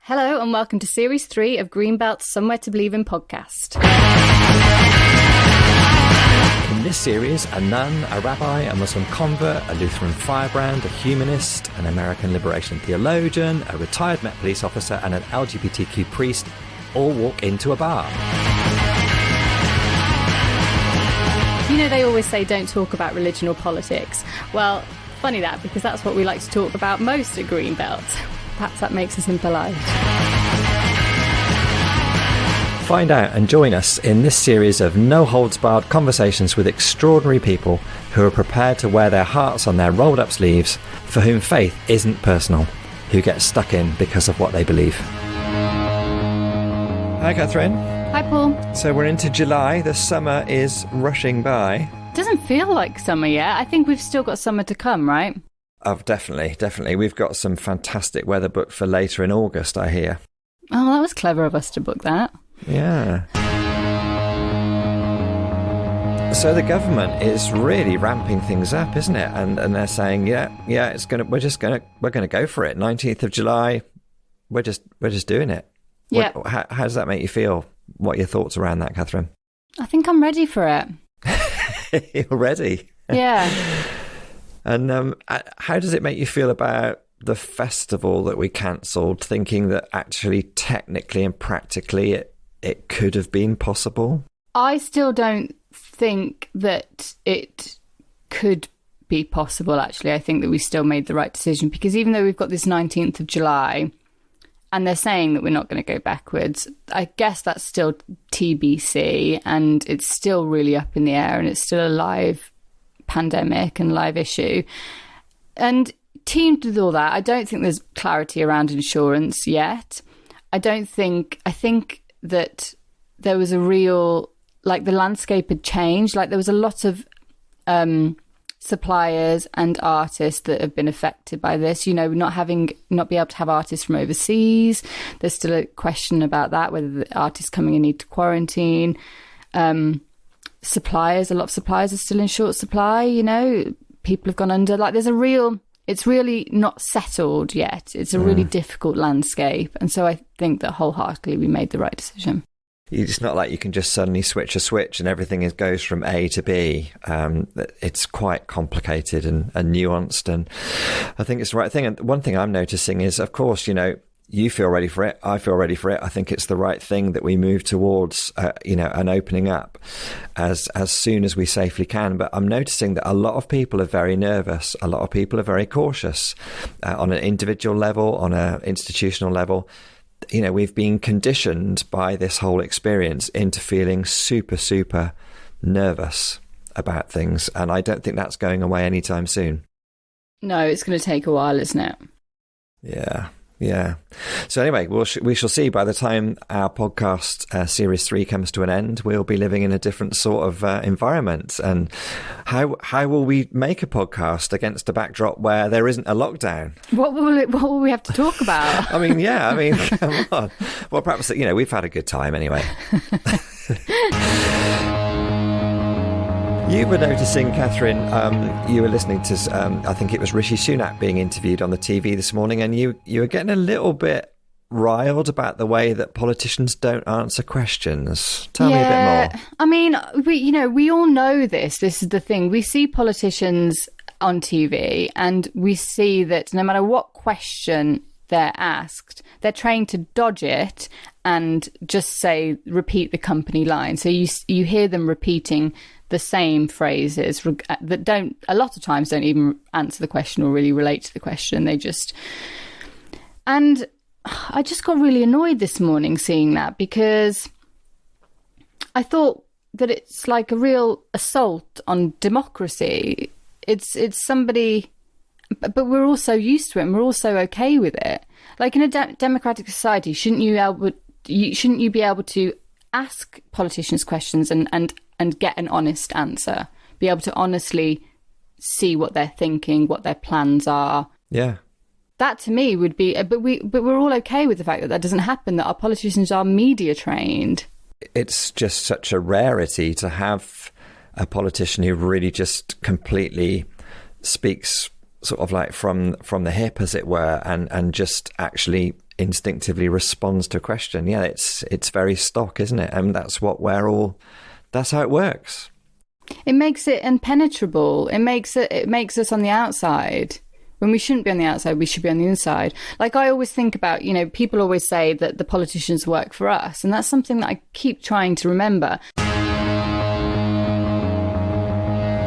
Hello and welcome to Series 3 of Greenbelt's Somewhere to Believe in podcast. In this series, a nun, a rabbi, a Muslim convert, a Lutheran firebrand, a humanist, an American liberation theologian, a retired Met police officer and an LGBTQ priest all walk into a bar. You know, they always say don't talk about religion or politics. Well, funny that, because that's what we like to talk about most at Greenbelt. Perhaps that makes us impolite. Find out and join us in this series of no-holds-barred conversations with extraordinary people who are prepared to wear their hearts on their rolled-up sleeves, for whom faith isn't personal, who get stuck in because of what they believe. Hi, Catherine. Hi, Paul. So we're into July. The summer is rushing by. Doesn't feel like summer yet. I think we've still got summer to come, right? Oh, definitely. We've got some fantastic weather booked for later in August, I hear. Oh, that was clever of us to book that. Yeah. So the government is really ramping things up, isn't it? And they're saying, we're gonna go for it. 19th of July, we're just doing it. Yeah. How does that make you feel? What are your thoughts around that, Catherine? I think I'm ready for it. You're ready. Yeah. And how does it make you feel about the festival that we cancelled, thinking that actually technically and practically it could have been possible? I still don't think that it could be possible, actually. I think that we still made the right decision, because even though we've got this 19th of July and they're saying that we're not going to go backwards, I guess that's still TBC and it's still really up in the air and it's still a live pandemic and live issue. And teamed with all that, I don't think there's clarity around insurance yet. I think that there was a real, the landscape had changed. There was a lot of suppliers and artists that have been affected by this, not be able to have artists from overseas. There's still a question about that, whether the artists coming in need to quarantine. Suppliers, a lot of suppliers are still in short supply, people have gone under. It's really not settled yet. It's a really difficult landscape. And so I think that wholeheartedly we made the right decision. It's not like you can just suddenly switch a switch and everything goes from A to B. It's quite complicated and nuanced, and I think it's the right thing. And one thing I'm noticing is, of course, you feel ready for it. I feel ready for it. I think it's the right thing that we move towards, an opening up as soon as we safely can. But I'm noticing that a lot of people are very nervous. A lot of people are very cautious on an individual level, on an institutional level. We've been conditioned by this whole experience into feeling super, super nervous about things. And I don't think that's going away anytime soon. No, it's going to take a while, isn't it? Yeah. So anyway, we shall see. By the time our podcast series 3 comes to an end, we'll be living in a different sort of environment. And how will we make a podcast against a backdrop where there isn't a lockdown? What will we have to talk about? Come on. Well, perhaps we've had a good time anyway. You were noticing, Catherine, you were listening to, I think it was Rishi Sunak being interviewed on the TV this morning, and you were getting a little bit riled about the way that politicians don't answer questions. Tell me a bit more. I mean, we all know this. This is the thing. We see politicians on TV and we see that no matter what question they're asked, they're trained to dodge it and just repeat the company line. So you hear them repeating the same phrases that a lot of times don't even answer the question or really relate to the question. And I just got really annoyed this morning seeing that, because I thought that it's like a real assault on democracy. It's somebody, but we're all so used to it and we're all so okay with it. Like in a democratic society, shouldn't you be able to ask politicians questions and get an honest answer, be able to honestly see what they're thinking, what their plans are? Yeah. That to me would be, but we're all okay with the fact that doesn't happen, that our politicians are media trained. It's just such a rarity to have a politician who really just completely speaks sort of like from the hip, as it were, and just actually instinctively responds to a question. Yeah, it's very stock, isn't it? And that's how it works. It makes it impenetrable. It makes us on the outside. When we shouldn't be on the outside, we should be on the inside. Like, I always think about, people always say that the politicians work for us. And that's something that I keep trying to remember.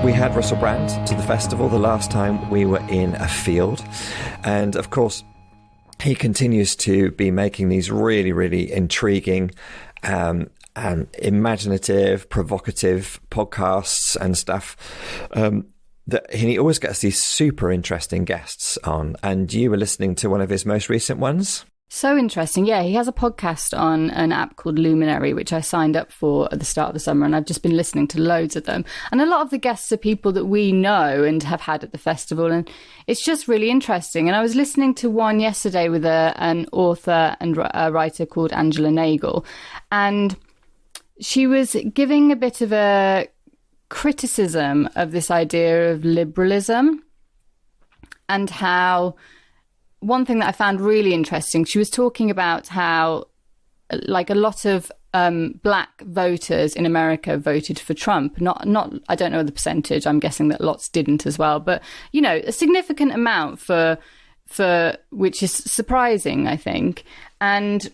We had Russell Brand to the festival the last time we were in a field. And of course, he continues to be making these really, really intriguing and imaginative, provocative podcasts and stuff. He always gets these super interesting guests on, and you were listening to one of his most recent ones. So interesting. Yeah, he has a podcast on an app called Luminary, which I signed up for at the start of the summer, and I've just been listening to loads of them. And a lot of the guests are people that we know and have had at the festival, and it's just really interesting. And I was listening to one yesterday with an author and a writer called Angela Nagel, and she was giving a bit of a criticism of this idea of liberalism, and how one thing that I found really interesting, she was talking about how like a lot of black voters in America voted for Trump. Not I don't know the percentage, I'm guessing that lots didn't as well, but a significant amount for which is surprising, I think. And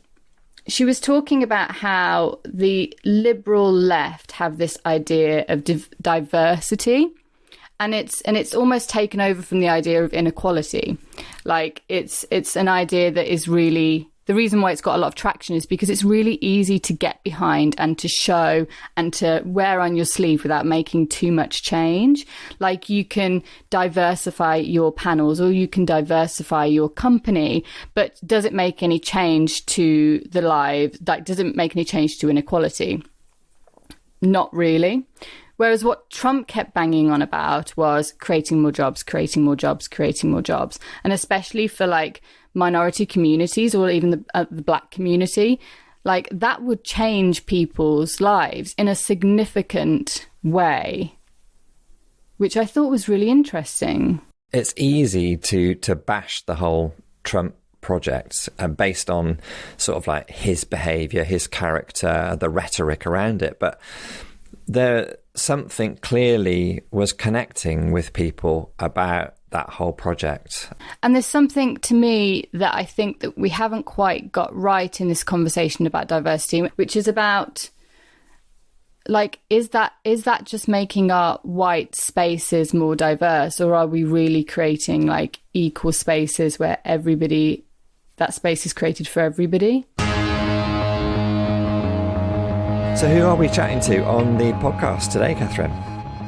she was talking about how the liberal left have this idea of diversity, and it's almost taken over from the idea of inequality. Like, it's an idea that is really, the reason why it's got a lot of traction is because it's really easy to get behind and to show and to wear on your sleeve without making too much change. Like, you can diversify your panels or you can diversify your company, but does it make any change to the lives? Like, does it make any change to inequality? Not really. Whereas what Trump kept banging on about was creating more jobs, creating more jobs, creating more jobs. And especially for like minority communities or even the black community, like that would change people's lives in a significant way, which I thought was really interesting. It's easy to bash the whole Trump project based on sort of like his behaviour, his character, the rhetoric around it. But there something clearly was connecting with people about that whole project. And there's something to me that I think that we haven't quite got right in this conversation about diversity, which is about, like, is that just making our white spaces more diverse, or are we really creating like equal spaces where that space is created for everybody? So who are we chatting to on the podcast today, Catherine?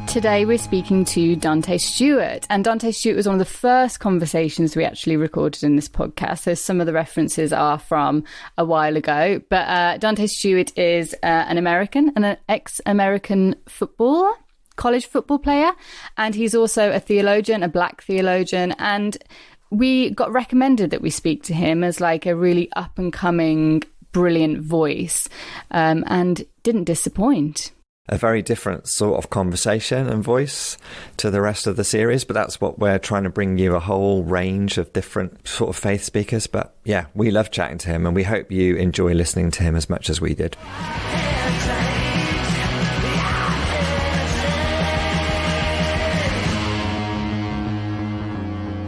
Today we're speaking to Dante Stewart, and Dante Stewart was one of the first conversations we actually recorded in this podcast, so some of the references are from a while ago. But Dante Stewart is an American and an ex-American footballer, college football player, and he's also a theologian, a black theologian, and we got recommended that we speak to him as like a really up-and-coming, brilliant voice, and didn't disappoint. A very different sort of conversation and voice to the rest of the series, but that's what we're trying to bring you, a whole range of different sort of faith speakers. But yeah, we love chatting to him, and we hope you enjoy listening to him as much as we did.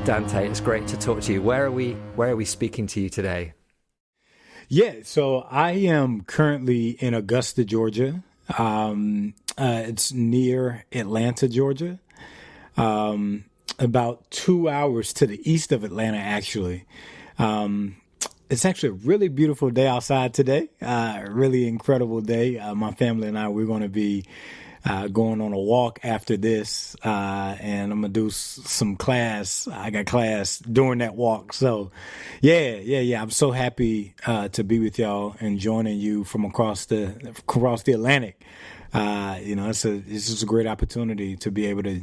Dante, it's great to talk to you. Where are we speaking to you today? Yeah, so I am currently in Augusta, Georgia. It's near Atlanta, Georgia. About 2 hours to the east of Atlanta, actually. It's actually a really beautiful day outside today. Really incredible day. My family and I, we're going to be going on a walk after this, and I'm gonna do some class. I got class during that walk. So, yeah. I'm so happy to be with y'all and joining you from across the Atlantic. It's just a great opportunity to be able to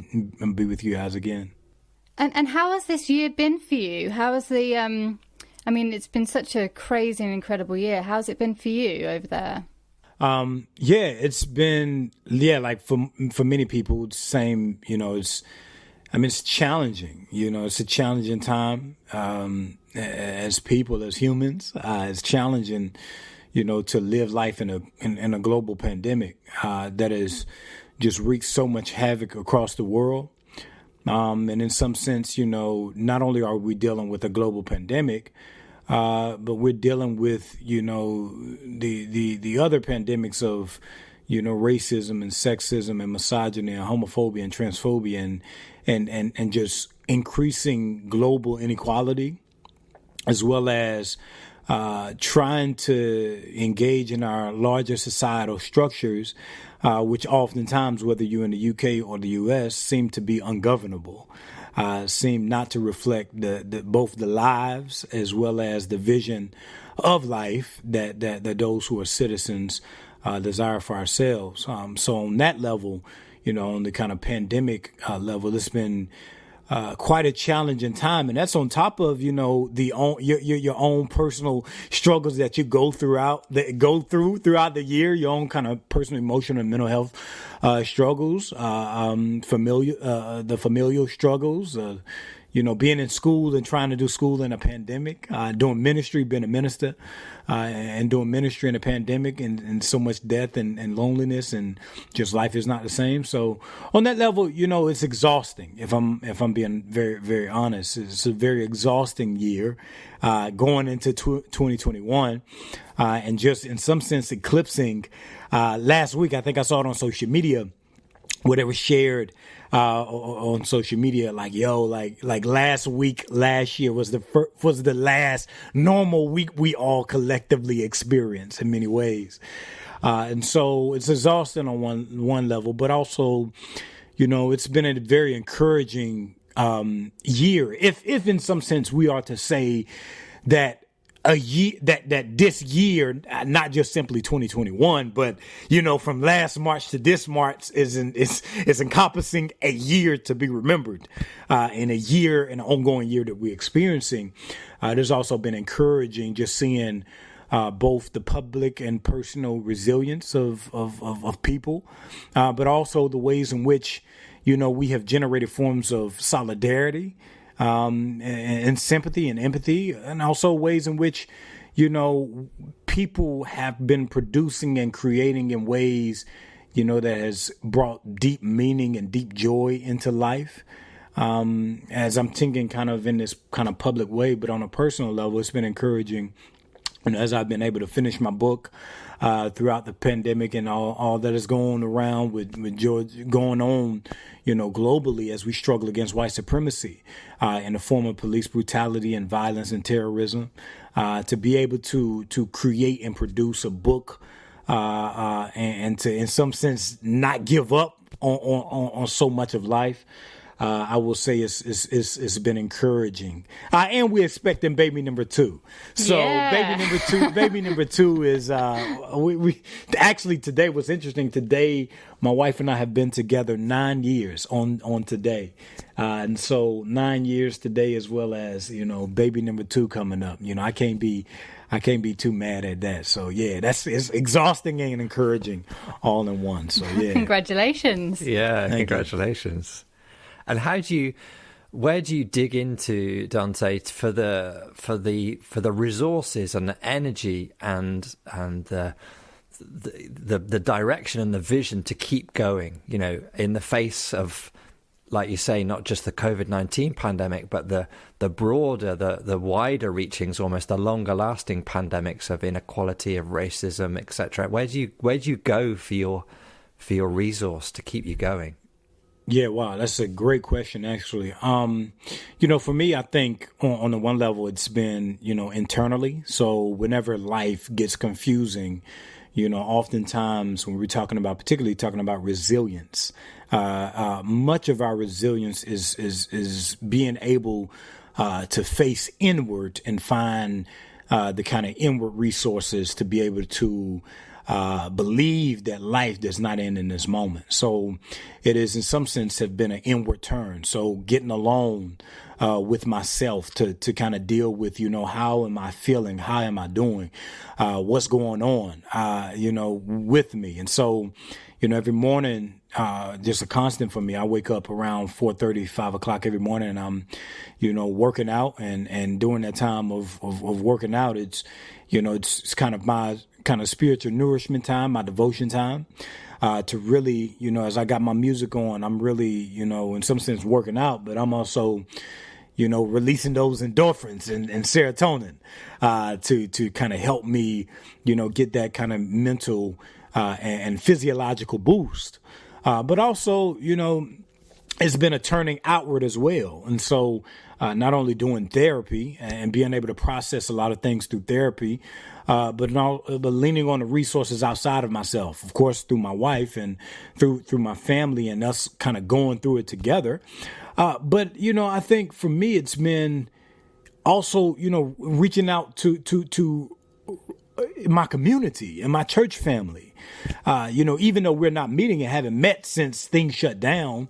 be with you guys again. And how has this year been for you? How has the it's been such a crazy and incredible year. How's it been for you over there? It's been, like for many people, it's the same, it's I mean, it's challenging. It's a challenging time as people, as humans. It's challenging, to live life in a global pandemic that has just wreaked so much havoc across the world. And in some sense, not only are we dealing with a global pandemic, but we're dealing with, the other pandemics of, racism and sexism and misogyny and homophobia and transphobia and just increasing global inequality, as well as trying to engage in our larger societal structures, which oftentimes, whether you're in the UK or the US, seem to be ungovernable, seem not to reflect both the lives as well as the vision of life that those who are citizens desire for ourselves. So on that level, on the kind of pandemic level, it's been quite a challenging time, and that's on top of your own personal struggles that you go through throughout the year, your own kind of personal, emotional, and mental health struggles, the familial struggles, being in school and trying to do school in a pandemic, doing ministry, being a minister, and doing ministry in a pandemic, and so much death and loneliness, and just life is not the same. So on that level, it's exhausting. If I'm being very, very honest, it's a very exhausting year going into 2021, and just in some sense eclipsing. Last week, I think I saw it on social media, where they were shared on social media, like last year was the last normal week we all collectively experienced in many ways, and so it's exhausting on one level, but also, it's been a very encouraging year, if in some sense we are to say that a year that this year, not just simply 2021, but from last March to this March is encompassing a year to be remembered, in a year, an ongoing year that we're experiencing. There's also been encouraging just seeing both the public and personal resilience of people, but also the ways in which we have generated forms of solidarity, and sympathy and empathy, and also ways in which, people have been producing and creating in ways, that has brought deep meaning and deep joy into life. As I'm thinking kind of in this kind of public way, but on a personal level, it's been encouraging. As I've been able to finish my book throughout the pandemic and all that is going around with George going on, globally as we struggle against white supremacy in the form of police brutality and violence and terrorism, to be able to create and produce a book and to, in some sense, not give up on so much of life. I will say it's been encouraging, and we're expecting baby number 2. So baby number two is we actually today. What's interesting today, my wife and I have been together 9 years on today, and so 9 years today, as well as baby number 2 coming up. I can't be too mad at that. So it's exhausting and encouraging all in one. So Congratulations. Yeah, congratulations. And where do you dig into, Dante, for the resources and the energy and the direction and the vision to keep going, in the face of, like you say, not just the COVID-19 pandemic, but the broader, the wider reachings, almost the longer lasting pandemics of inequality, of racism, etc. Where do you go for your resource to keep you going? Yeah, wow, that's a great question, actually. For me, I think on the one level, it's been, internally. So whenever life gets confusing, oftentimes when we're particularly talking about resilience, much of our resilience is being able to face inward and find the kind of inward resources to be able to believe that life does not end in this moment. So it is, in some sense, have been an inward turn. So getting alone with myself to kind of deal with, how am I feeling? How am I doing? What's going on, with me? And so, every morning, just a constant for me. I wake up around 4:30, 5 o'clock every morning, and I'm, working out, and during that time of working out, it's kind of my kind of spiritual nourishment time, my devotion time, to really, as I got my music on, I'm really, in some sense working out, but I'm also, releasing those endorphins and serotonin, to kind of help me, get that kind of mental, and physiological boost. But also, it's been a turning outward as well. And so, not only doing therapy and being able to process a lot of things through therapy, but leaning on the resources outside of myself, of course, through my wife and through my family and us kind of going through it together. But, I think for me, it's been also, reaching out to my community and my church family. Even though we're not meeting and haven't met since things shut down,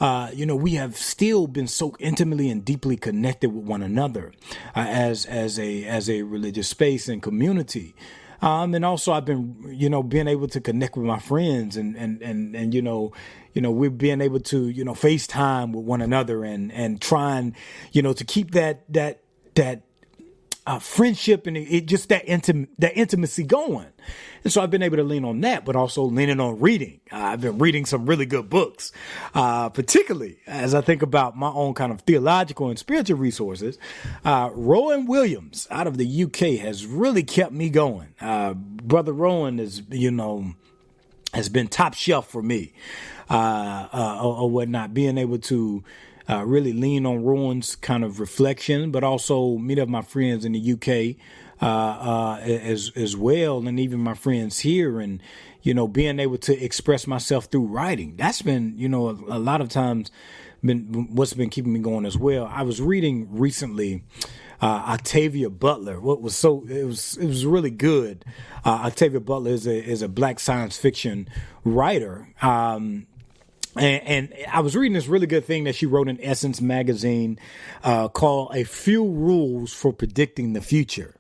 we have still been so intimately and deeply connected with one another, as a religious space and community. And also I've been, being able to connect with my friends and we're being able to, FaceTime with one another and trying, to keep that friendship and just that intimacy going. And so I've been able to lean on that, but also leaning on reading. I've been reading some really good books, particularly as I think about my own kind of theological and spiritual resources. Rowan Williams out of the UK has really kept me going. Brother Rowan is, has been top shelf for me, or whatnot, being able to really lean on Rowan's kind of reflection, but also meet up my friends in the UK as well, and even my friends here, and being able to express myself through writing. That's been a lot of times been what's been keeping me going as well. I was reading recently Octavia Butler. It was really good. Octavia Butler is a black science fiction writer. And I was reading this really good thing that she wrote in Essence magazine, called A Few Rules for Predicting the Future.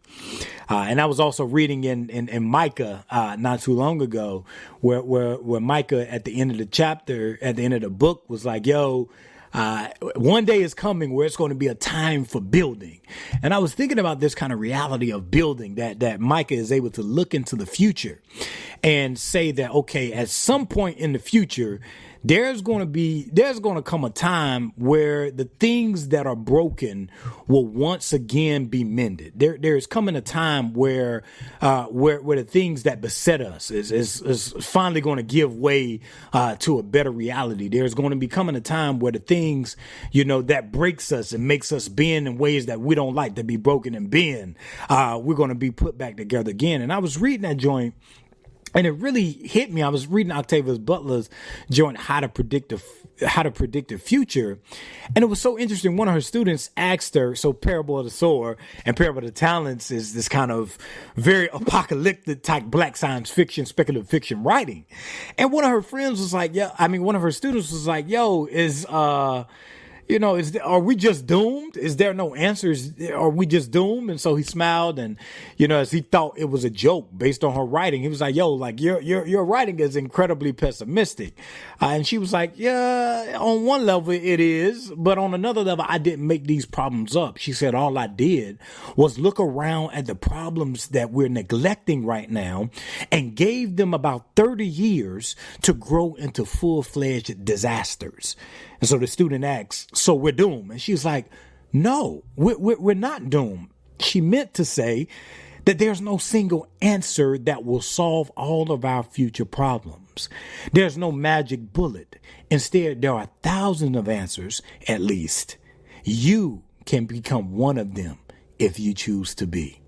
And I was also reading in Micah, not too long ago, where Micah at the end of the chapter, at the end of the book, was like, one day is coming where it's going to be a time for building. And I was thinking about this kind of reality of building, that Micah is able to look into the future and say that, okay, at some point in the future, there's going to come a time where the things that are broken will once again be mended. There is coming a time where the things that beset us is finally going to give way to a better reality. There's going to be coming a time where the things, that breaks us and makes us bend in ways that we don't like to be broken and bend, we're going to be put back together again. And I was reading that joint, and it really hit me. I was reading Octavia Butler's joint, How to Predict the Future. And it was so interesting. One of her students asked her, so Parable of the Sower and Parable of the Talents is this kind of very apocalyptic type black science fiction, speculative fiction writing. And one of her friends was like, one of her students was like, are we just doomed? Is there no answers? Are we just doomed? And so he smiled, and, as he thought it was a joke based on her writing, he was like, your writing is incredibly pessimistic. And she was like, yeah, on one level it is, but on another level, I didn't make these problems up. She said, all I did was look around at the problems that we're neglecting right now and gave them about 30 years to grow into full-fledged disasters. And so the student asks, so we're doomed? And she's like, no, we're not doomed. She meant to say that there's no single answer that will solve all of our future problems. There's no magic bullet. Instead, there are thousands of answers, at least. You can become one of them if you choose to be.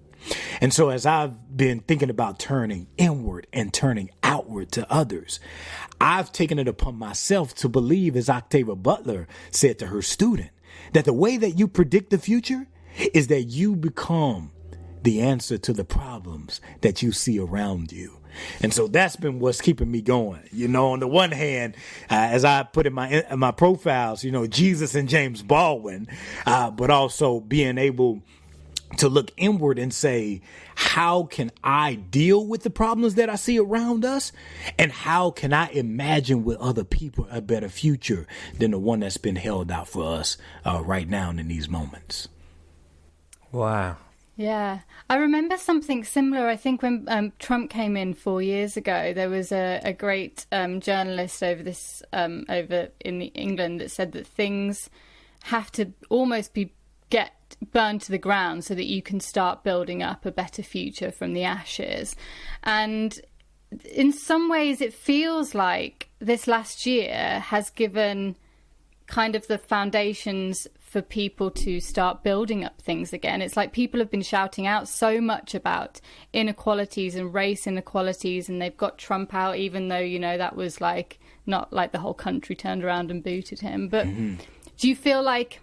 And so as I've been thinking about turning inward and turning outward to others, I've taken it upon myself to believe, as Octavia Butler said to her student, that the way that you predict the future is that you become the answer to the problems that you see around you. And so that's been what's keeping me going. On the one hand, as I put in my profiles, Jesus and James Baldwin, but also being able to look inward and say, how can I deal with the problems that I see around us? And how can I imagine with other people a better future than the one that's been held out for us right now in these moments? Wow. Yeah, I remember something similar. I think when Trump came in 4 years ago, there was a great journalist over in England that said that things have to almost get burned to the ground so that you can start building up a better future from the ashes. And in some ways, it feels like this last year has given kind of the foundations for people to start building up things again. It's like people have been shouting out so much about inequalities and race inequalities, and they've got Trump out, even though, you know, that was like not like the whole country turned around and booted him. But do you feel like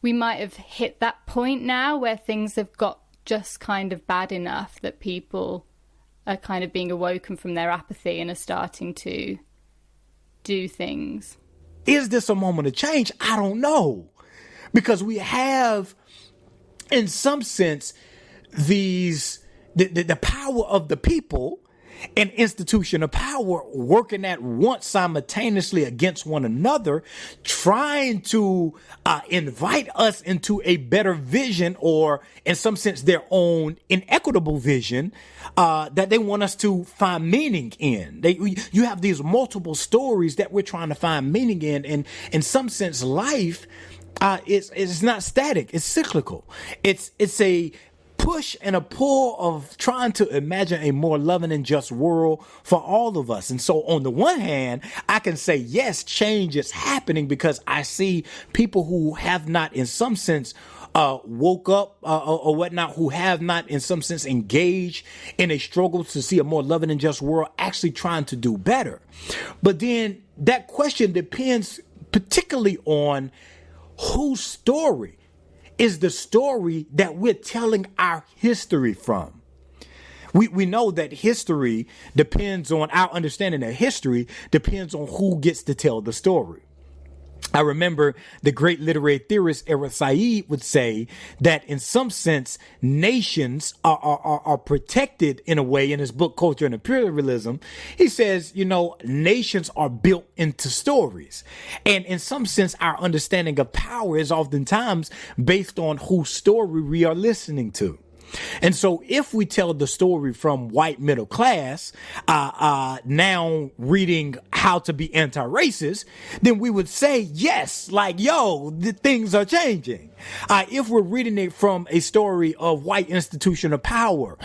we might have hit that point now where things have got just kind of bad enough that people are kind of being awoken from their apathy and are starting to do things? Is this a moment of change? I don't know. Because we have, in some sense, the power of the people and institution of power working at once simultaneously against one another, trying to invite us into a better vision, or in some sense their own inequitable vision that they want us to find meaning in. You have these multiple stories that we're trying to find meaning in, and in some sense life it's not static, it's cyclical. It's a push and a pull of trying to imagine a more loving and just world for all of us. And so on the one hand, I can say, yes, change is happening because I see people who have not in some sense woke up or whatnot, who have not in some sense engaged in a struggle to see a more loving and just world, actually trying to do better. But then that question depends particularly on whose story is the story that we're telling our history from. We know that history depends on, our understanding of history depends on who gets to tell the story. I remember the great literary theorist Eric Said would say that in some sense, nations are protected in a way in his book, Culture and Imperialism. He says, you know, nations are built into stories. And in some sense, our understanding of power is oftentimes based on whose story we are listening to. And so if we tell the story from white middle class, now reading How to Be Anti-Racist, then we would say, yes, like, yo, the things are changing. If we're reading it from a story of white institution of power,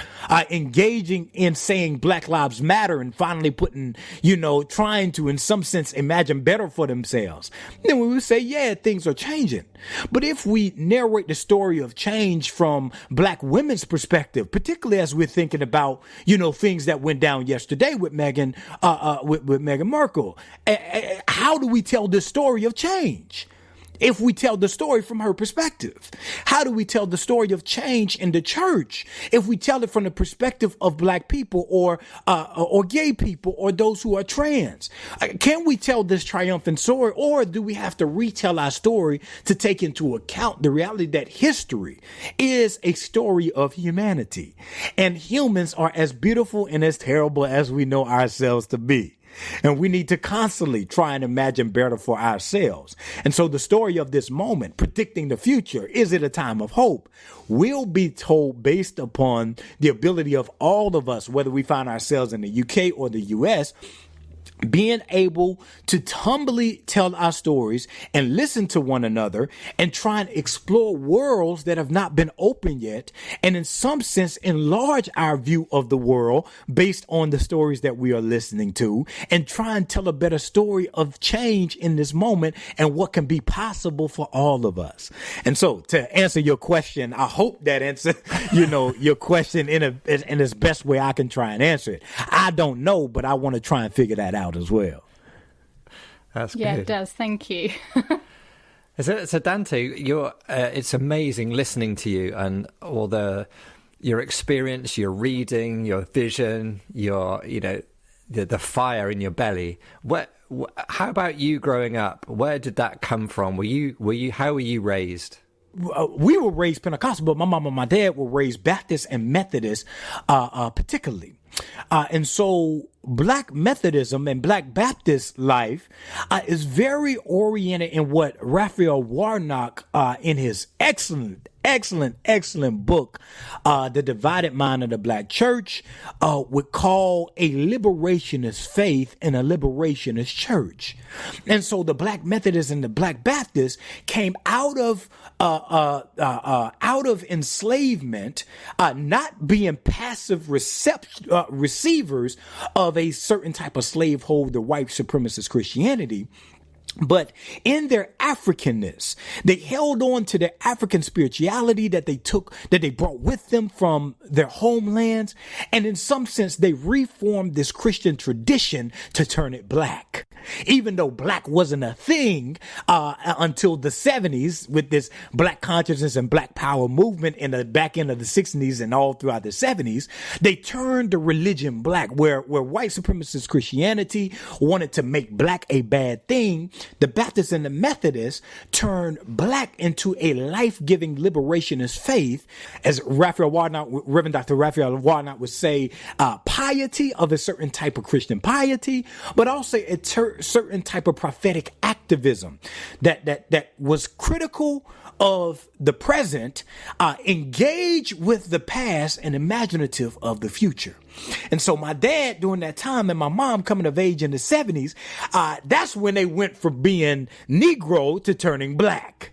engaging in saying Black Lives Matter and finally putting, you know, trying to, in some sense, imagine better for themselves, then we would say, yeah, things are changing. But if we narrate the story of change from Black women's perspective, particularly as we're thinking about, you know, things that went down yesterday with Meghan Markle, how do we tell this story of change? If we tell the story from her perspective, how do we tell the story of change in the church? If we tell it from the perspective of Black people or gay people or those who are trans, can we tell this triumphant story, or do we have to retell our story to take into account the reality that history is a story of humanity, and humans are as beautiful and as terrible as we know ourselves to be? And we need to constantly try and imagine better for ourselves. And so the story of this moment, predicting the future, is it a time of hope, will be told based upon the ability of all of us, whether we find ourselves in the UK or the US, being able to humbly tell our stories and listen to one another and try and explore worlds that have not been open yet, and in some sense enlarge our view of the world based on the stories that we are listening to, and try and tell a better story of change in this moment and what can be possible for all of us. And so to answer your question, I hope that answer, you know, your question in its best way I can try and answer it. I don't know, but I want to try and figure that out as well. That's yeah, good. It does. Thank you. So Dante, it's amazing listening to you and all your experience, your reading, your vision, the fire in your belly. How about you growing up? Where did that come from? How were you raised? we were raised Pentecostal, but my mom and my dad were raised Baptist and Methodist, particularly. And so Black Methodism and Black Baptist life is very oriented in what Raphael Warnock, in his excellent book, The Divided Mind of the Black Church, would call a liberationist faith and a liberationist church. And so the Black Methodists and the Black Baptists came out of enslavement, not being passive receivers of a certain type of slaveholder white supremacist Christianity. But in their Africanness, they held on to their African spirituality that they brought with them from their homelands. And in some sense, they reformed this Christian tradition to turn it black. Even though black wasn't a thing until the 70s, with this black consciousness and black power movement in the back end of the 60s and all throughout the 70s, they turned the religion black, where white supremacist Christianity wanted to make black a bad thing. The Baptists and the Methodists turned black into a life-giving liberationist faith, as Reverend Dr. Raphael Warnock would say, piety of a certain type of Christian piety, but also a certain type of prophetic activism that was critical of the present, engaged with the past, and imaginative of the future. And so my dad, during that time, and my mom coming of age in the 70s, that's when they went from being Negro to turning black,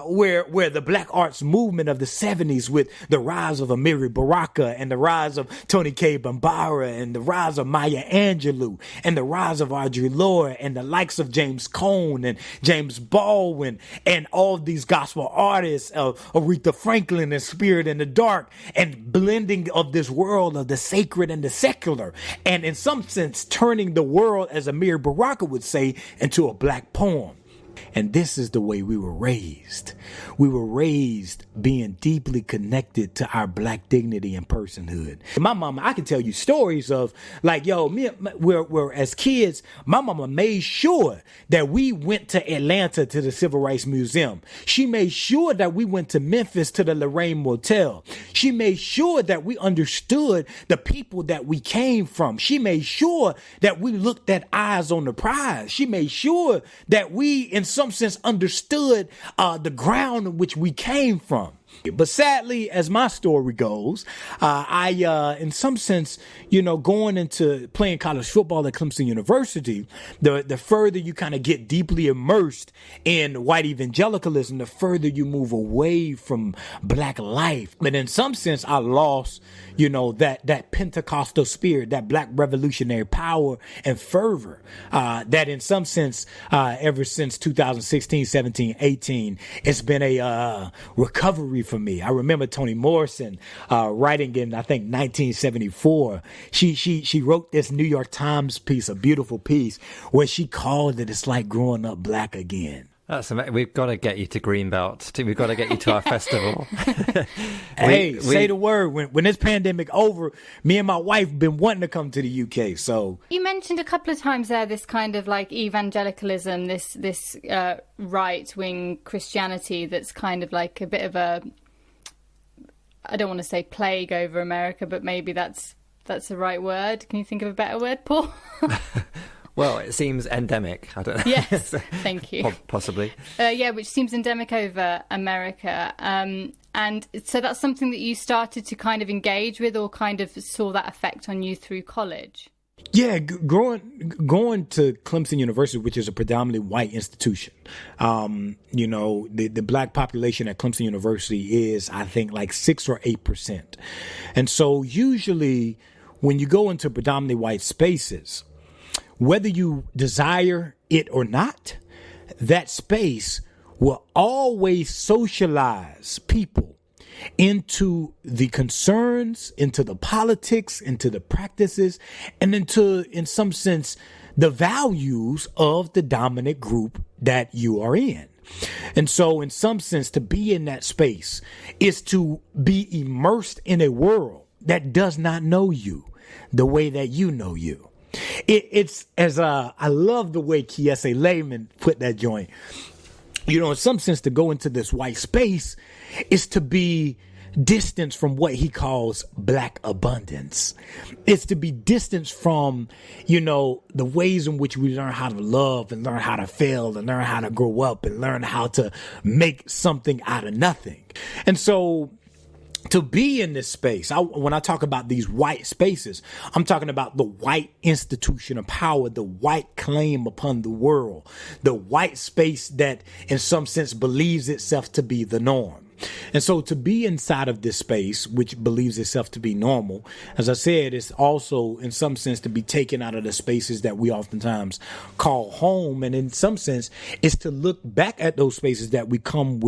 where the black arts movement of the 70s, with the rise of Amiri Baraka and the rise of Tony K. Bambara and the rise of Maya Angelou and the rise of Audre Lorde and the likes of James Cone and James Baldwin and all these gospel artists of Aretha Franklin and Spirit in the Dark, and blending of this world of the sacred and the secular, and in some sense turning the world, as Amir Baraka would say, into a black poem. And this is the way we were raised. We were raised being deeply connected to our black dignity and personhood. My mama, I can tell you stories of like, we're as kids, my mama made sure that we went to Atlanta to the Civil Rights Museum. She made sure that we went to Memphis to the Lorraine Motel. She made sure that we understood the people that we came from. She made sure that we looked at eyes on the prize. She made sure that we, in some sense, understood the ground in which we came from. But sadly, as my story goes, I, in some sense, going into playing college football at Clemson University, the further you kind of get deeply immersed in white evangelicalism, the further you move away from black life. But in some sense, I lost, that Pentecostal spirit, that black revolutionary power and fervor, that in some sense, ever since 2016, 17, 18, it's been a recovery for me. I remember Toni Morrison writing in, I think, 1974. She wrote this New York Times piece, a beautiful piece, where she called it, "It's like growing up black again." That's amazing. We've got to get you to Greenbelt. We've got to get you to our festival. Say the word. When this pandemic over, me and my wife been wanting to come to the UK. So you mentioned a couple of times there this kind of like evangelicalism, this right-wing Christianity that's kind of like a bit of a, I don't want to say plague over America, but maybe that's the right word. Can you think of a better word, Paul? Well, it seems endemic. I don't know. Yes, thank you. Possibly. Which seems endemic over America. And so that's something that you started to kind of engage with, or kind of saw that effect on you through college? Yeah, going to Clemson University, which is a predominantly white institution. The black population at Clemson University is, I think, like 6 or 8%. And so usually when you go into predominantly white spaces, whether you desire it or not, that space will always socialize people into the concerns, into the politics, into the practices, and into, in some sense, the values of the dominant group that you are in. And so, in some sense, to be in that space is to be immersed in a world that does not know you the way that you know you. It's as I love the way Kiese Layman put that joint. in some sense, to go into this white space is to be distanced from what he calls black abundance. It's to be distanced from, the ways in which we learn how to love and learn how to fail and learn how to grow up and learn how to make something out of nothing. And so to be in this space, when I talk about these white spaces, I'm talking about the white institution of power, the white claim upon the world, the white space that in some sense believes itself to be the norm. And so to be inside of this space, which believes itself to be normal, as I said, is also in some sense to be taken out of the spaces that we oftentimes call home. And in some sense, is to look back at those spaces that we come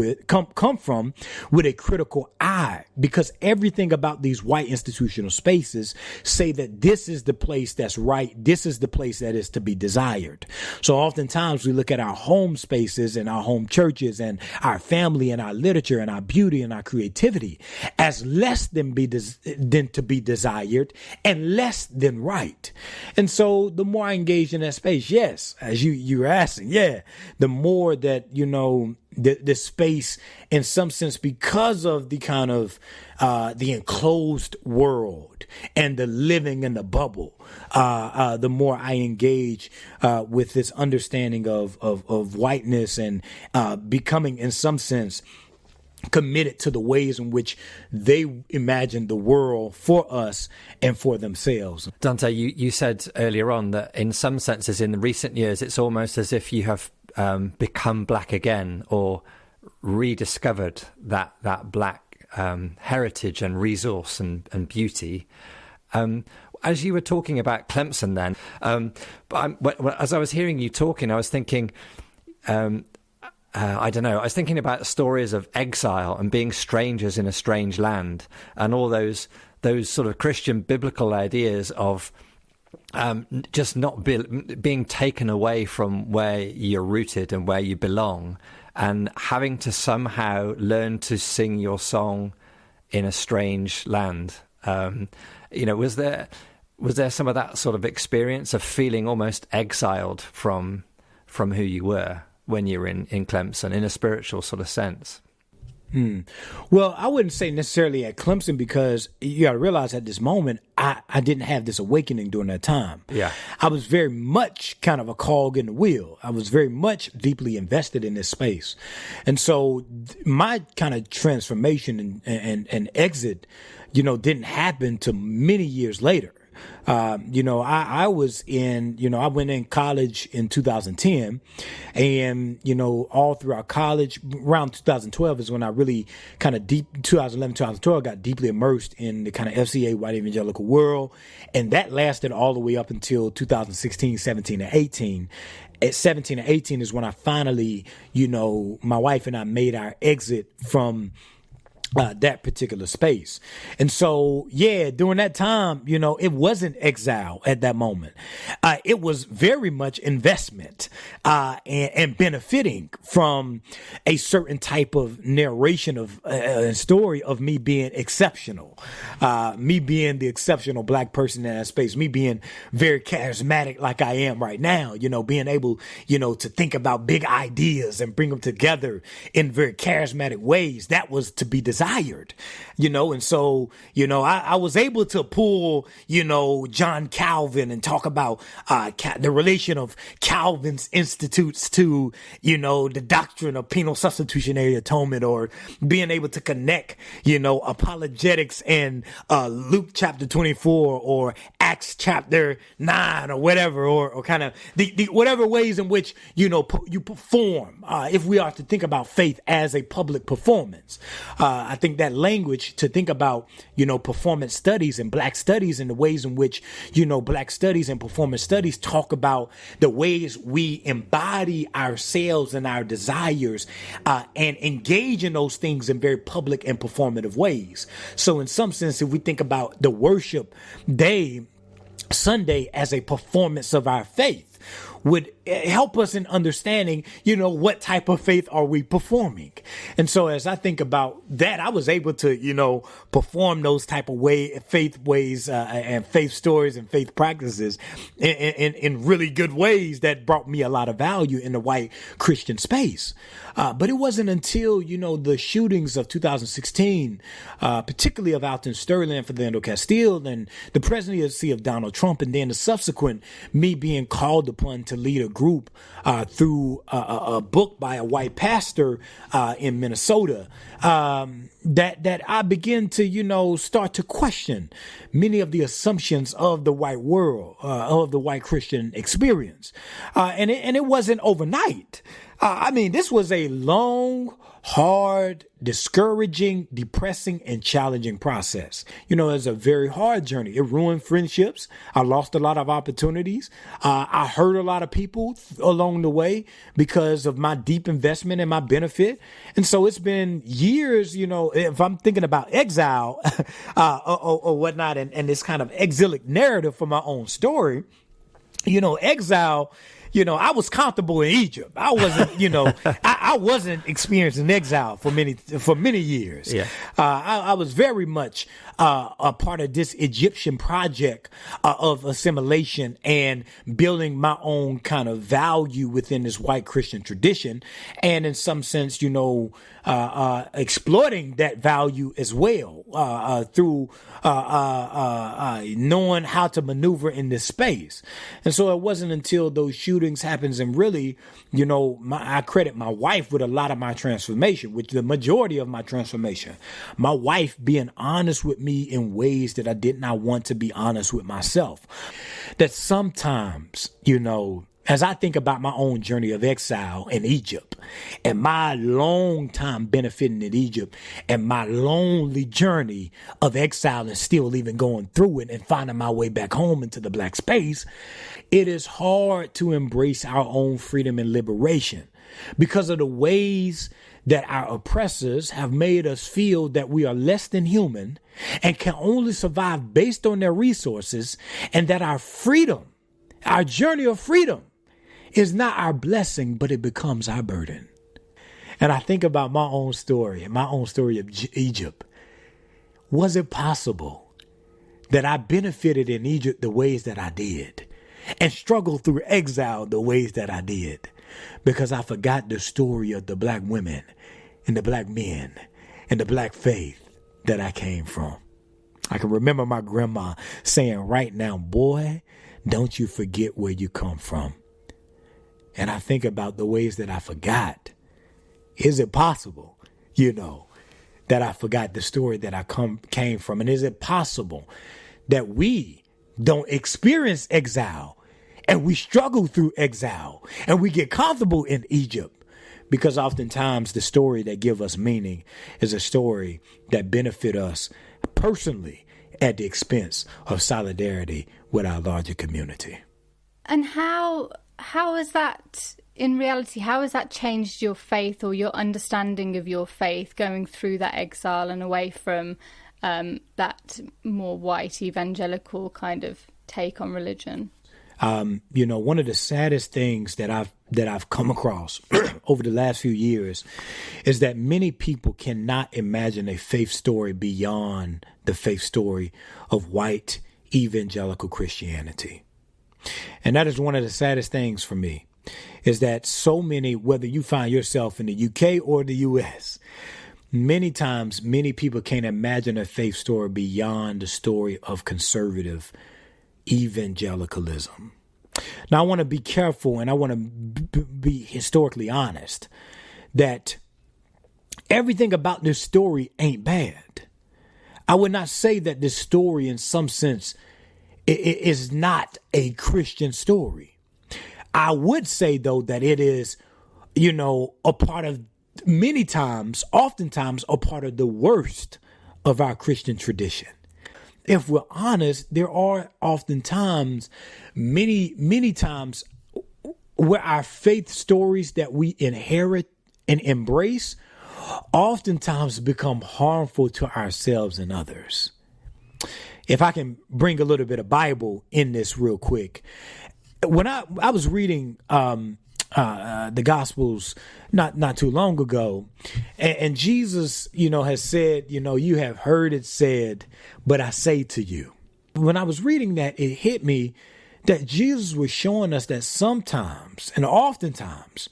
from with a critical eye, because everything about these white institutional spaces say that this is the place that's right. This is the place that is to be desired. So oftentimes we look at our home spaces and our home churches and our family and our literature and our beauty and our creativity as less than to be desired and less than right. And so the more I engage in that space, yes, as you were asking, the more that, the space in some sense, because of the kind of the enclosed world and the living in the bubble, the more I engage with this understanding of whiteness and becoming in some sense committed to the ways in which they imagine the world for us and for themselves. Dante, you said earlier on that in some senses in the recent years, it's almost as if you have become black again or rediscovered that black heritage and resource and beauty. As you were talking about Clemson then, as I was hearing you talking, I was thinking... I don't know. I was thinking about stories of exile and being strangers in a strange land, and all those sort of Christian biblical ideas of just not being taken away from where you're rooted and where you belong, and having to somehow learn to sing your song in a strange land. Was there some of that sort of experience of feeling almost exiled from who you were when you were in Clemson, in a spiritual sort of sense? Well, I wouldn't say necessarily at Clemson, because you got to realize at this moment, I didn't have this awakening during that time. Yeah. I was very much kind of a cog in the wheel. I was very much deeply invested in this space. And so my kind of transformation and exit, didn't happen till many years later. I was in, I went in college in 2010, and, all throughout college, around 2012 is when I really kind of 2011, 2012, got deeply immersed in the kind of FCA white evangelical world. And that lasted all the way up until 2016, 17, and 18. At 17 and 18 is when I finally, my wife and I made our exit from that particular space. And so, during that time, it wasn't exile at that moment. It was very much investment, and benefiting from a certain type of narration of a story of me being exceptional, me being the exceptional black person in that space, me being very charismatic like I am right now, being able, to think about big ideas and bring them together in very charismatic ways. That was to be desired, and so, I was able to pull, John Calvin and talk about the relation of Calvin's institutes to, the doctrine of penal substitutionary atonement, or being able to connect, apologetics and Luke chapter 24 or Acts chapter 9 or whatever, or kind of the whatever ways in which, you perform, if we are to think about faith as a public performance. I think that language to think about, performance studies and black studies, and the ways in which, black studies and performance studies talk about the ways we embody ourselves and our desires, and engage in those things in very public and performative ways. So in some sense, if we think about the worship day, Sunday, as a performance of our faith, faith would help us in understanding, what type of faith are we performing? And so as I think about that, I was able to, perform those type of faith ways and faith stories and faith practices in really good ways that brought me a lot of value in the white Christian space. But it wasn't until, the shootings of 2016, particularly of Alton Sterling, Fernando Castile, and the presidency of Donald Trump, and then the subsequent me being called upon to lead a group through a book by a white pastor in Minnesota, that I begin to, start to question many of the assumptions of the white world, of the white Christian experience. And it wasn't overnight. This was a long, hard, discouraging, depressing, and challenging process. It's a very hard journey. It ruined friendships. I lost a lot of opportunities. I hurt a lot of people along the way because of my deep investment and my benefit. And so it's been years, if I'm thinking about exile or whatnot, and this kind of exilic narrative for my own story, exile. I was comfortable in Egypt. I wasn't, I wasn't experiencing exile for many years. Yeah. I was very much a part of this Egyptian project of assimilation and building my own kind of value within this white Christian tradition, and in some sense, exploiting that value as well through knowing how to maneuver in this space. And so it wasn't until those shootings happens, and really, I credit my wife with a lot of my transformation, which the majority of my transformation, my wife being honest with me in ways that I did not want to be honest with myself. That sometimes, as I think about my own journey of exile in Egypt and my long time benefiting in Egypt and my lonely journey of exile and still even going through it and finding my way back home into the black space, it is hard to embrace our own freedom and liberation because of the ways that our oppressors have made us feel that we are less than human and can only survive based on their resources, and that our freedom, our journey of freedom, is not our blessing, but it becomes our burden. And I think about my own story of Egypt. Was it possible that I benefited in Egypt the ways that I did and struggled through exile the ways that I did? Because I forgot the story of the black women and the black men and the black faith that I came from. I can remember my grandma saying, right now, boy, don't you forget where you come from. And I think about the ways that I forgot. Is it possible, that I forgot the story that I came from? And is it possible that we don't experience exile and we struggle through exile and we get comfortable in Egypt? Because oftentimes the story that gives us meaning is a story that benefit us personally at the expense of solidarity with our larger community. And how has that, in reality, how has that changed your faith or your understanding of your faith going through that exile and away from that more white evangelical kind of take on religion? One of the saddest things that I've come across over the last few years is that many people cannot imagine a faith story beyond the faith story of white evangelical Christianity. And that is one of the saddest things for me, is that so many, whether you find yourself in the UK or the US, many times, many people can't imagine a faith story beyond the story of conservative evangelicalism. Now, I want to be careful, and I want to be historically honest, that everything about this story ain't bad. I would not say that this story, in some sense, is not a Christian story. I would say, though, that it is, a part of, many times, oftentimes, a part of the worst of our Christian tradition. If we're honest, there are oftentimes, many times, where our faith stories that we inherit and embrace oftentimes become harmful to ourselves and others. If I can bring a little bit of Bible in this real quick, when I was reading the Gospels not too long ago, and Jesus, has said, you have heard it said, but I say to you. When I was reading that, it hit me that Jesus was showing us that sometimes, and oftentimes,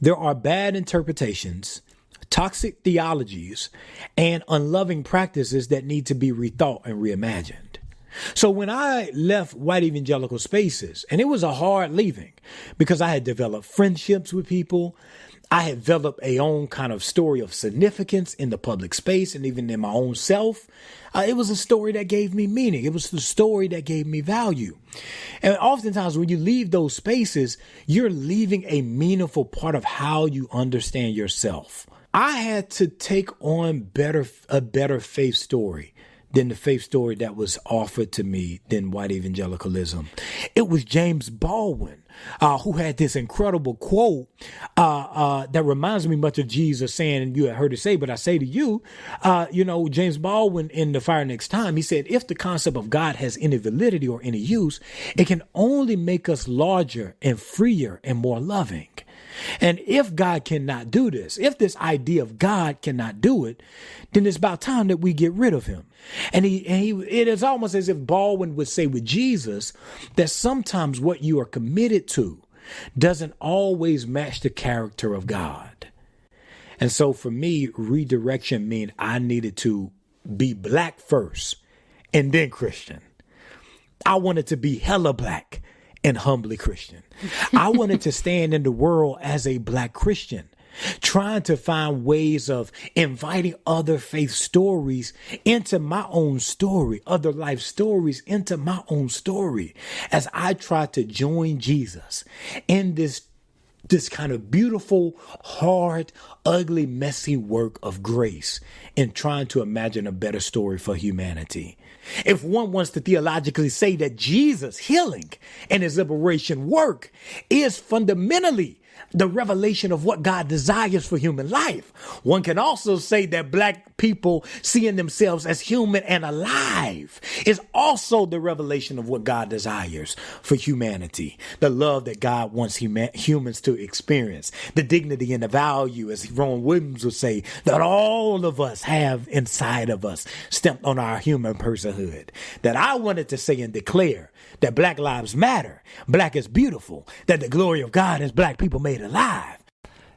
there are bad interpretations, toxic theologies, and unloving practices that need to be rethought and reimagined. So when I left white evangelical spaces, and it was a hard leaving because I had developed friendships with people, I had developed a own kind of story of significance in the public space and even in my own self. It was a story that gave me meaning. It was the story that gave me value. And oftentimes when you leave those spaces, you're leaving a meaningful part of how you understand yourself. I had to take on a better faith story than the faith story that was offered to me than white evangelicalism. It was James Baldwin who had this incredible quote that reminds me much of Jesus saying, and you had heard it say, but I say to you, James Baldwin in The Fire Next Time, he said, if the concept of God has any validity or any use, it can only make us larger and freer and more loving. And if God cannot do this, if this idea of God cannot do it, then it's about time that we get rid of him. And it is almost as if Baldwin would say with Jesus that sometimes what you are committed to doesn't always match the character of God. And so for me, redirection meant I needed to be black first and then Christian. I wanted to be hella black and humbly Christian. I wanted to stand in the world as a black Christian, trying to find ways of inviting other faith stories into my own story, other life stories into my own story, as I tried to join Jesus in this kind of beautiful, hard, ugly, messy work of grace in trying to imagine a better story for humanity. If one wants to theologically say that Jesus' healing and his liberation work is fundamentally the revelation of what God desires for human life, one can also say that black people seeing themselves as human and alive is also the revelation of what God desires for humanity. The love that God wants humans to experience, the dignity and the value, as Rowan Williams would say, that all of us have inside of us, stamped on our human personhood. That I wanted to say and declare that Black lives matter, Black is beautiful, that the glory of God is Black people made alive.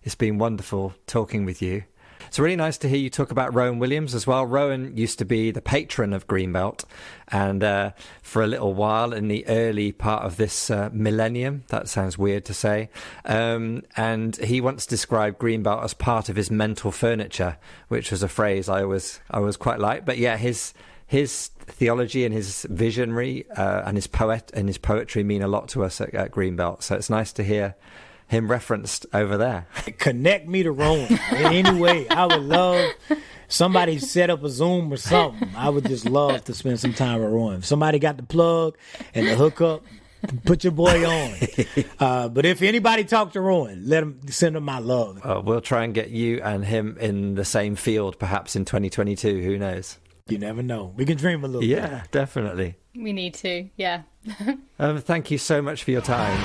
It's been wonderful talking with you. It's really nice to hear you talk about Rowan Williams as well. Rowan used to be the patron of Greenbelt, and for a little while in the early part of this millennium, that sounds weird to say, and he once described Greenbelt as part of his mental furniture, which was a phrase I was quite like. But yeah, his theology and his visionary and his poetry mean a lot to us at Greenbelt. So it's nice to hear him referenced over there. Connect me to Rowan in any way. I would love somebody set up a Zoom or something. I would just love to spend some time with Rowan. If somebody got the plug and the hookup, put your boy on. But if anybody talk to Rowan, send him my love. We'll try and get you and him in the same field, perhaps in 2022. Who knows? You never know. We can dream a little bit. Yeah, definitely. We need to, yeah. Thank you so much for your time.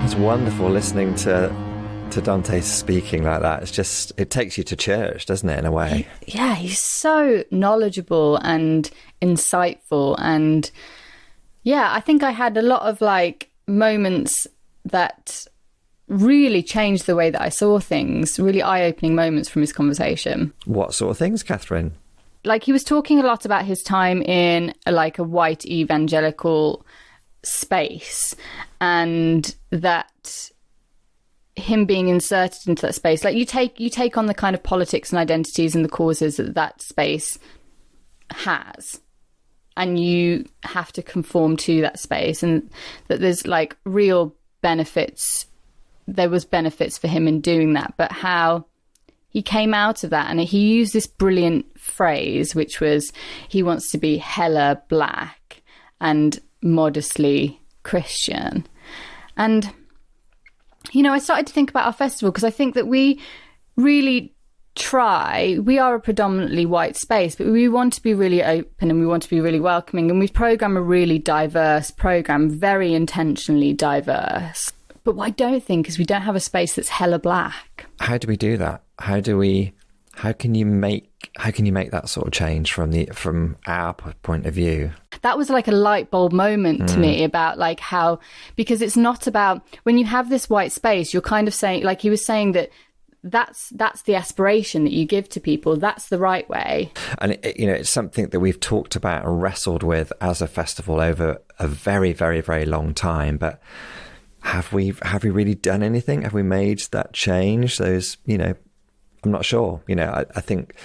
It's wonderful listening to Dante speaking like that. It's just, it takes you to church, doesn't it, in a way? Yeah, he's so knowledgeable and insightful. And yeah, I think I had a lot of moments that really changed the way that I saw things, really eye-opening moments from his conversation. What sort of things, Catherine? He was talking a lot about his time in a white evangelical space, and that him being inserted into that space, you take on the kind of politics and identities and the causes that space has, and you have to conform to that space, and that there's real benefits. There was benefits for him in doing that, but how he came out of that, and he used this brilliant phrase, which was he wants to be hella Black and modestly Christian. And I started to think about our festival, because I think that we really we are a predominantly white space, but we want to be really open and we want to be really welcoming, and we program a really diverse program, very intentionally diverse. But what I don't think is we don't have a space that's hella black. How do we do that? How can you make that sort of change from our point of view? That was like a light bulb moment to me about like how, because it's not about, when you have this white space, you're kind of saying, like he was saying, that's the aspiration that you give to people. That's the right way. And it's something that we've talked about and wrestled with as a festival over a very, very, very long time. But have we really done anything? Have we made that change? Those, I'm not sure. I think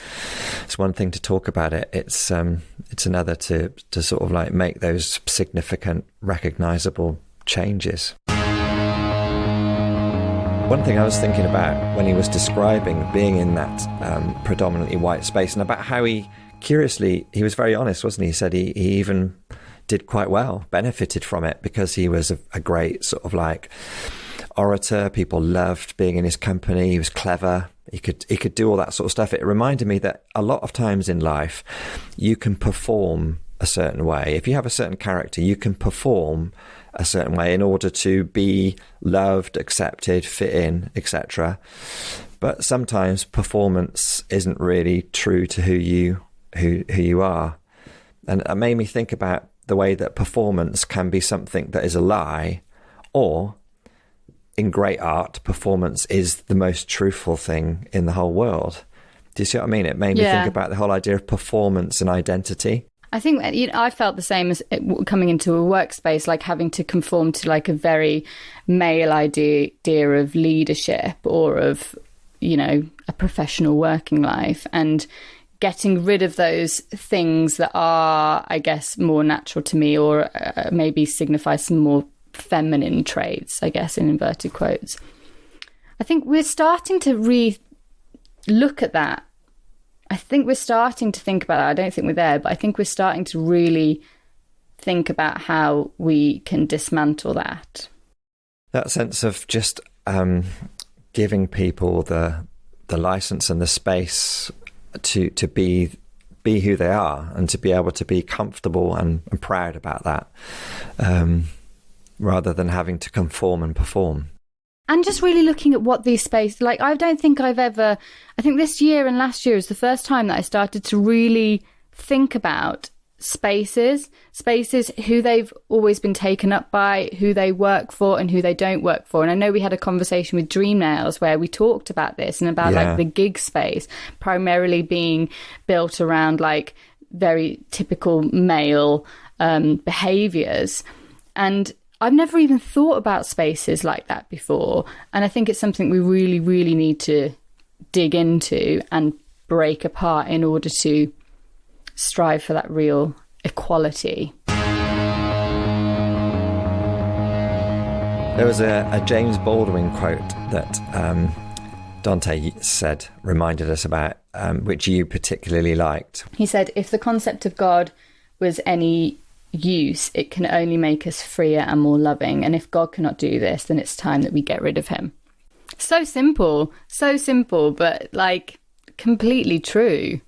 it's one thing to talk about it. It's another to sort of like make those significant, recognisable changes. One thing I was thinking about when he was describing being in that predominantly white space, and about how he was very honest, wasn't he? He said he even did quite well, benefited from it because he was a great sort of like orator. People loved being in his company. He was clever. He could do all that sort of stuff. It reminded me that a lot of times in life, you can perform a certain way. If you have a certain character, you can perform a certain way in order to be loved, accepted, fit in, etc. But sometimes performance isn't really true to who you are. And it made me think about the way that performance can be something that is a lie, or in great art, performance is the most truthful thing in the whole world. Do you see what I mean? It made me think about the whole idea of performance and identity. I think I felt the same as coming into a workspace, like having to conform to like a very male idea of leadership or of, a professional working life, and getting rid of those things that are, I guess, more natural to me, or maybe signify some more feminine traits, I guess, in inverted quotes. I think we're starting to look at that. I think we're starting to think about that. I don't think we're there, but I think we're starting to really think about how we can dismantle that. That sense of just giving people the license and the space to be who they are, and to be able to be comfortable and proud about that, rather than having to conform and perform. And just really looking at what these spaces, like, I think this year and last year is the first time that I started to really think about spaces, who they've always been taken up by, who they work for and who they don't work for. And I know we had a conversation with Dream Nails where we talked about this and about like the gig space primarily being built around like very typical male behaviours. And I've never even thought about spaces like that before. And I think it's something we really, really need to dig into and break apart in order to strive for that real equality. There was a James Baldwin quote that Dante said, reminded us about, which you particularly liked. He said, if the concept of God was any use, it can only make us freer and more loving. And if God cannot do this, then it's time that we get rid of him. So simple, but like completely true.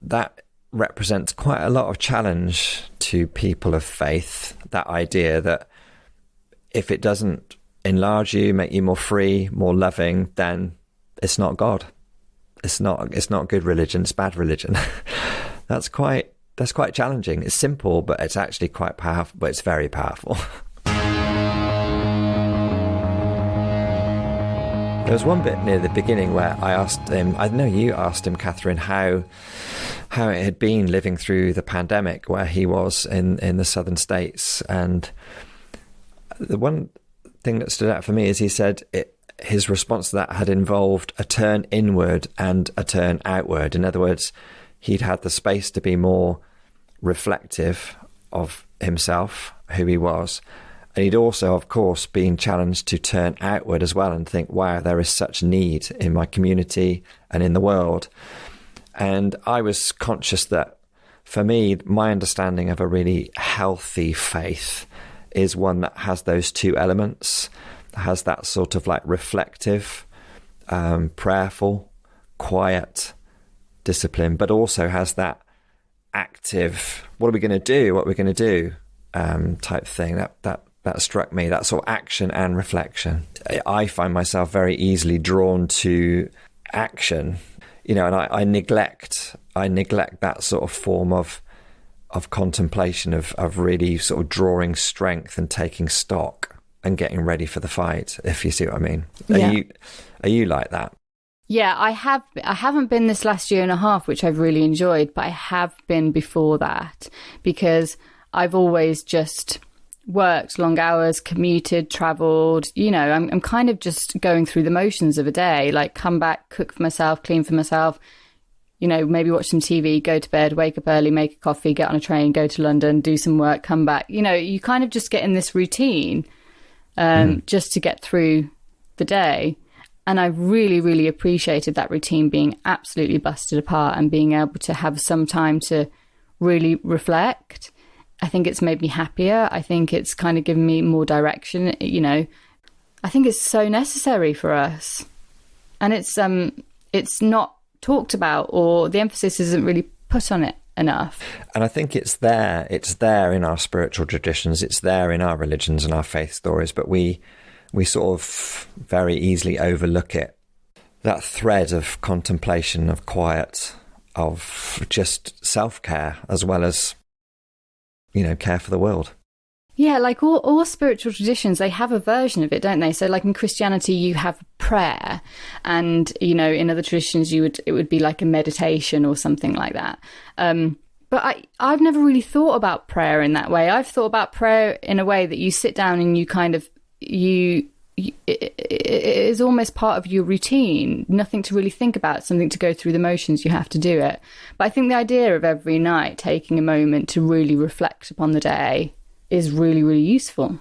That represents quite a lot of challenge to people of faith, that idea that if it doesn't enlarge you, make you more free, more loving, then it's not God. It's not good religion, it's bad religion. That's quite challenging. It's simple, but it's actually quite powerful, but it's very powerful. There was one bit near the beginning where I asked him, I know you asked him, Katherine, how it had been living through the pandemic where he was in the southern states. And the one thing that stood out for me is he said his response to that had involved a turn inward and a turn outward. In other words, he'd had the space to be more reflective of himself, who he was. And he'd also, of course, been challenged to turn outward as well and think, wow, there is such need in my community and in the world. And I was conscious that, for me, my understanding of a really healthy faith is one that has those two elements, has that sort of like reflective, prayerful quiet discipline, but also has that active, what are we going to do? What are we going to do? Type thing. That struck me. That sort of action and reflection. I find myself very easily drawn to action, and I neglect that sort of form of contemplation, of really sort of drawing strength and taking stock and getting ready for the fight, if you see what I mean. Are you like that? Yeah, I haven't been this last year and a half, which I've really enjoyed, but I have been before that, because I've always just worked long hours, commuted, travelled. I'm kind of just going through the motions of a day, like come back, cook for myself, clean for myself, maybe watch some TV, go to bed, wake up early, make a coffee, get on a train, go to London, do some work, come back. You kind of just get in this routine just to get through the day. And I really, really appreciated that routine being absolutely busted apart and being able to have some time to really reflect. I think it's made me happier. I think it's kind of given me more direction. I think it's so necessary for us. And it's not talked about, or the emphasis isn't really put on it enough. And I think it's there in our spiritual traditions. It's there in our religions and our faith stories, but we sort of very easily overlook it. That thread of contemplation, of quiet, of just self-care, as well as, care for the world. Yeah, like all spiritual traditions, they have a version of it, don't they? So like in Christianity, you have prayer, and, in other traditions, it would be like a meditation or something like that. But I've never really thought about prayer in that way. I've thought about prayer in a way that you sit down and you kind of, it is almost part of your routine, nothing to really think about, something to go through the motions, you have to do it. But I think the idea of every night taking a moment to really reflect upon the day is really, really useful.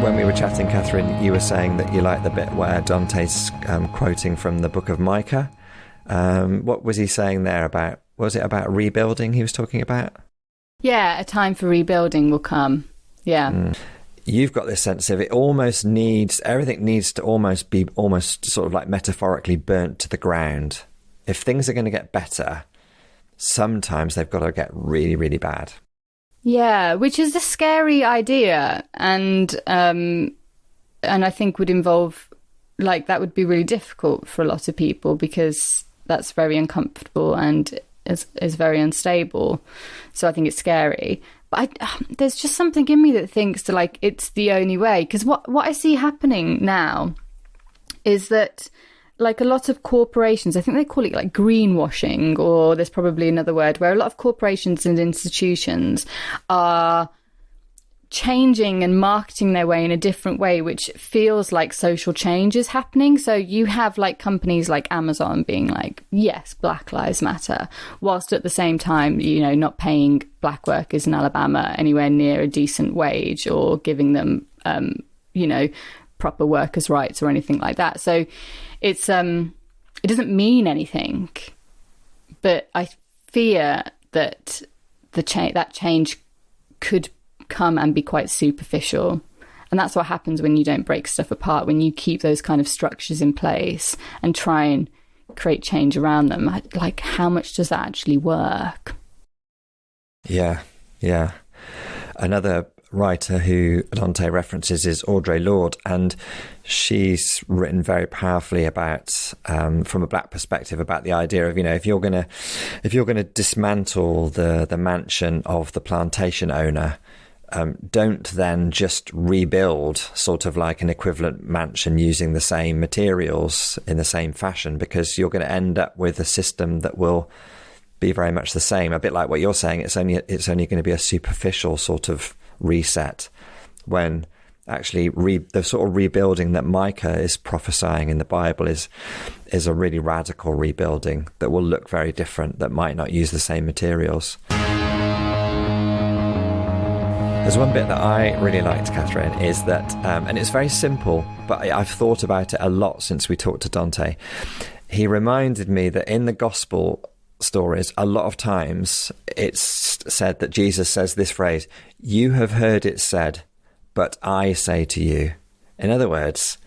When we were chatting, Catherine, you were saying that you like the bit where Dante's quoting from the book of Micah. What was he saying there about? Was it about rebuilding he was talking about? Yeah, a time for rebuilding will come. Yeah. You've got this sense of everything needs to almost sort of like metaphorically burnt to the ground. If things are going to get better, sometimes they've got to get really, really bad. Yeah, which is a scary idea, and I think would involve, like, that would be really difficult for a lot of people, because that's very uncomfortable and is very unstable. So I think it's scary. But there's just something in me that thinks like it's the only way. Because what I see happening now is that, like, a lot of corporations, I think they call it like greenwashing, or there's probably another word, where a lot of corporations and institutions are changing and marketing their way in a different way, which feels like social change is happening. So you have like companies like Amazon being like, yes, Black Lives Matter, whilst at the same time, not paying black workers in Alabama anywhere near a decent wage, or giving them, proper workers' rights or anything like that. So it's it doesn't mean anything, but I fear that that change could come and be quite superficial. And that's what happens when you don't break stuff apart, when you keep those kind of structures in place and try and create change around them. Like, how much does that actually work? Yeah. Another writer who Dante references is Audre Lorde, and she's written very powerfully about, from a black perspective, about the idea of, if you're gonna dismantle the mansion of the plantation owner, don't then just rebuild sort of like an equivalent mansion using the same materials in the same fashion, because you're going to end up with a system that will be very much the same. A bit like what you're saying, it's only going to be a superficial sort of reset, when actually the sort of rebuilding that Micah is prophesying in the Bible is a really radical rebuilding that will look very different, that might not use the same materials. There's one bit that I really liked, Catherine, is that, and it's very simple, but I've thought about it a lot since we talked to Dante. He reminded me that in the gospel stories, a lot of times it's said that Jesus says this phrase, "You have heard it said, but I say to you." In other words,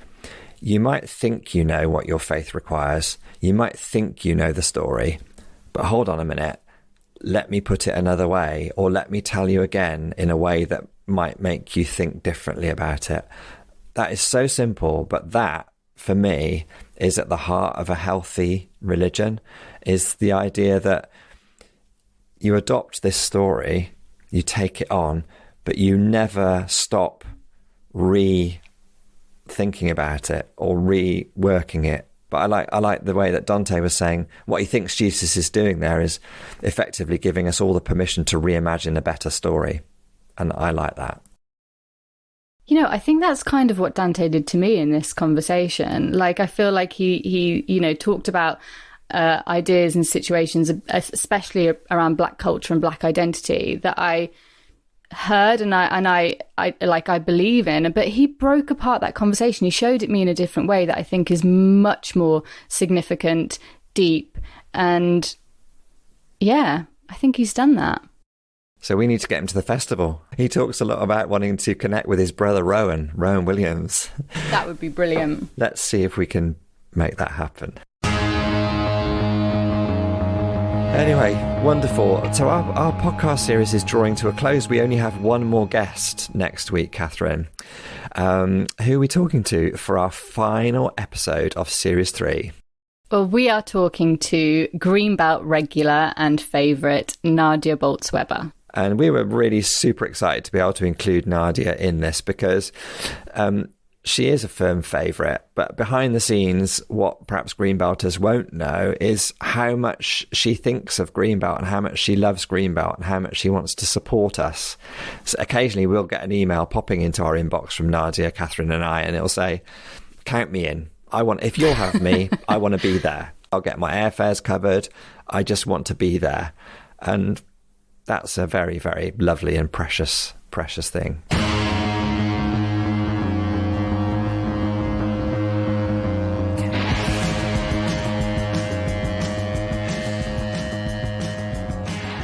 you might think you know what your faith requires. You might think you know the story, but hold on a minute. Let me put it another way, or let me tell you again in a way that might make you think differently about it. That is so simple, but that, for me, is at the heart of a healthy religion, is the idea that you adopt this story, you take it on, but you never stop thinking about it or reworking it. But I like the way that Dante was saying what he thinks Jesus is doing there is effectively giving us all the permission to reimagine a better story. And I like that. You know, I think that's kind of what Dante did to me in this conversation. Like, I feel like he you know, talked about ideas and situations, especially around Black culture and Black identity, that I heard and I believe in, but he broke apart that conversation. He showed it me in a different way that I think is much more significant, deep, and yeah, I think he's done that. So we need to get him to the festival. He talks a lot about wanting to connect with his brother Rowan Williams. That would be brilliant. Let's see if we can make that happen. Anyway, wonderful. So our podcast series is drawing to a close. We only have one more guest next week, Katherine. Who are we talking to for our final episode of Series 3? Well, we are talking to Greenbelt regular and favourite Nadia Bolz-Weber. And we were really super excited to be able to include Nadia in this because she is a firm favourite. But behind the scenes, what perhaps Greenbelters won't know is how much she thinks of Greenbelt and how much she loves Greenbelt and how much she wants to support us. So occasionally we'll get an email popping into our inbox from Nadia, Katherine and I, and it'll say, count me in. If you'll have me, I want to be there. I'll get my airfares covered. I just want to be there. And that's a very, very lovely and precious thing.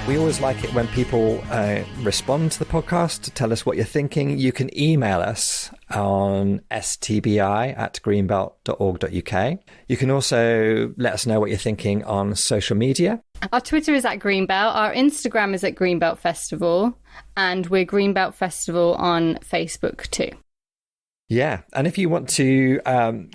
We always like it when people respond to the podcast to tell us what you're thinking. You can email us on stbi@greenbelt.org.uk. You can also let us know what you're thinking on social media. Our Twitter is @Greenbelt. Our Instagram is @Greenbelt Festival. And we're Greenbelt Festival on Facebook too. Yeah. And if you want to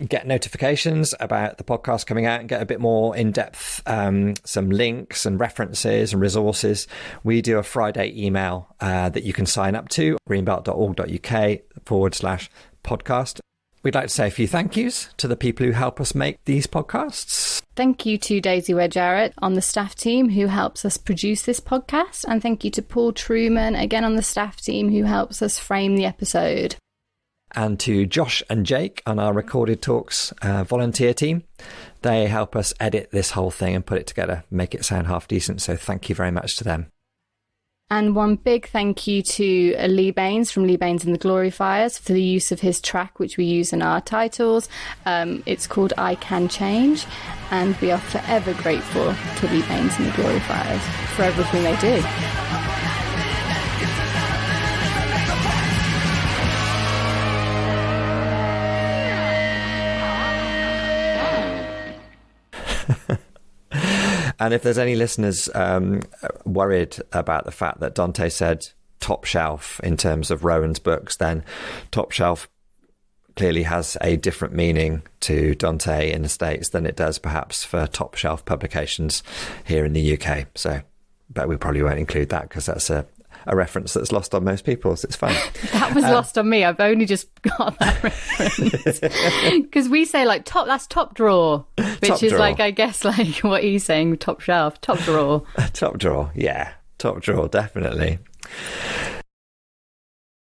get notifications about the podcast coming out and get a bit more in-depth, some links and references and resources, we do a Friday email that you can sign up to, greenbelt.org.uk/podcast. We'd like to say a few thank yous to the people who help us make these podcasts. Thank you to Daisy Ware-Jarrett on the staff team who helps us produce this podcast. And thank you to Paul Truman, again on the staff team, who helps us frame the episode. And to Josh and Jake on our Recorded Talks volunteer team. They help us edit this whole thing and put it together, make it sound half decent. So thank you very much to them. And one big thank you to Lee Baines from Lee Baines and the Glorifiers for the use of his track, which we use in our titles. It's called I Can Change. And we are forever grateful to Lee Baines and the Glorifiers for everything they do. And if there's any listeners worried about the fact that Dante said top shelf in terms of Rowan's books, then top shelf clearly has a different meaning to Dante in the States than it does perhaps for top shelf publications here in the UK. So, but we probably won't include that because that's a reference that's lost on most people, so it's fine. That was lost on me. I've only just got that reference. Because we say like that's top drawer, which top is drawer. Like, I guess like what he's saying, top shelf, top drawer. Top drawer, yeah. Top drawer, definitely.